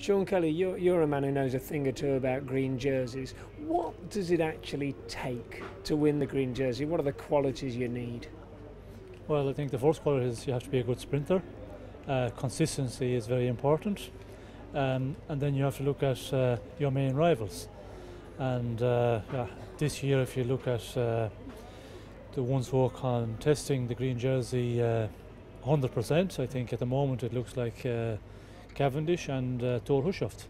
Sean Kelley, you're a man who knows a thing or two about green jerseys. What does it actually take to win the green jersey? What are the qualities you need? Well, I think the first quality is you have to be a good sprinter. Consistency is very important. And then you have to look at your main rivals. And this year, if you look at the ones who are contesting the green jersey 100%, I think at the moment it looks like Cavendish and Thor Hushovd.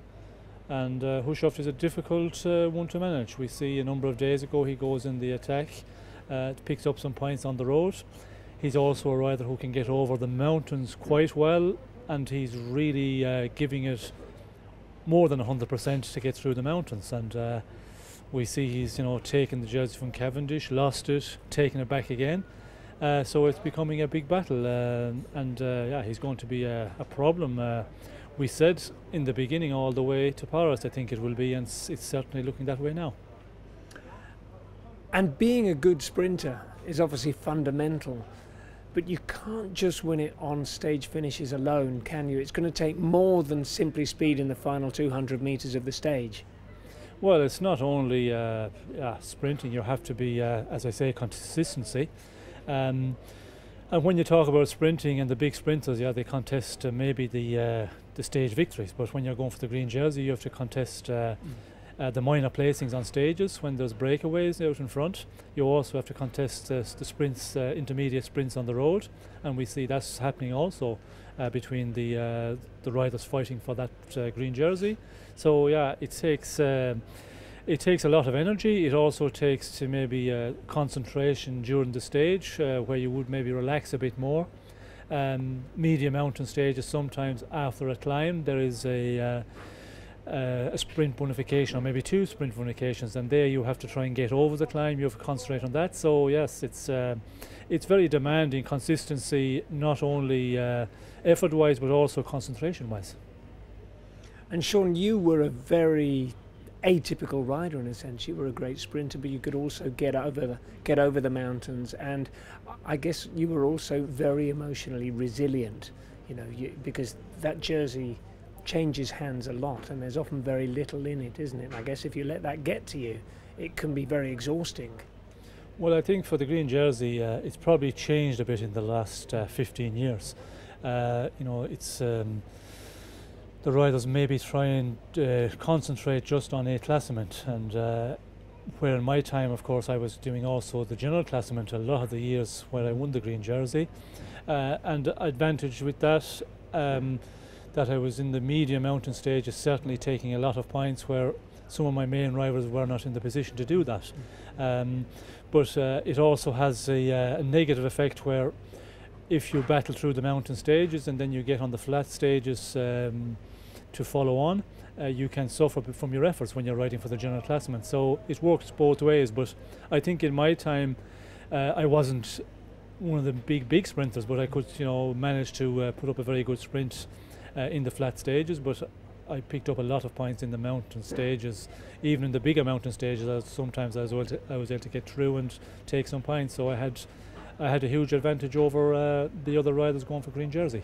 And Hushovd is a difficult one to manage. We see a number of days ago he goes in the attack, picks up some points on the road. He's also a rider who can get over the mountains quite well, and he's really giving it more than 100% to get through the mountains. And we see he's taken the jersey from Cavendish, lost it, taken it back again. So it's becoming a big battle, and he's going to be a problem. We said in the beginning all the way to Paris I think it will be, and it's certainly looking that way now. And being a good sprinter is obviously fundamental, but you can't just win it on stage finishes alone, can you? It's going to take more than simply speed in the final 200 metres of the stage. Well, it's not only sprinting. You have to be, as I say, consistency. And when you talk about sprinting and the big sprinters, they contest maybe the stage victories. But when you're going for the green jersey, you have to contest the minor placings on stages when there's breakaways out in front. You also have to contest the sprints, intermediate sprints on the road, and we see that's happening also between the riders fighting for that green jersey. So it takes a lot of energy. It also takes to maybe concentration during the stage, where you would maybe relax a bit more. Medium mountain stages, sometimes after a climb there is a sprint bonification, or maybe two sprint bonifications, and there you have to try and get over the climb. You have to concentrate on that. So yes, it's very demanding consistency, not only effort-wise but also concentration-wise. And Sean, you were a very atypical rider in a sense. You were a great sprinter, but you could also get over the mountains, and I guess you were also very emotionally resilient. Because that jersey changes hands a lot, and there's often very little in it, isn't it? And I guess if you let that get to you, it can be very exhausting. Well, I think for the green jersey, it's probably changed a bit in the last 15 years. It's the riders maybe try and concentrate just on a classement, and where in my time, of course, I was doing also the general classement a lot of the years where I won the green jersey, and advantage with that, that I was in the medium mountain stages, certainly taking a lot of points where some of my main rivals were not in the position to do that. But it also has a negative effect where if you battle through the mountain stages and then you get on the flat stages to follow on, you can suffer from your efforts when you're riding for the general classement. So it works both ways, but I think in my time I wasn't one of the big sprinters, but I could manage to put up a very good sprint in the flat stages. But I picked up a lot of points in the mountain stages. Even in the bigger mountain stages, sometimes I was able to get through and take some points. So I had a huge advantage over the other riders going for green jersey.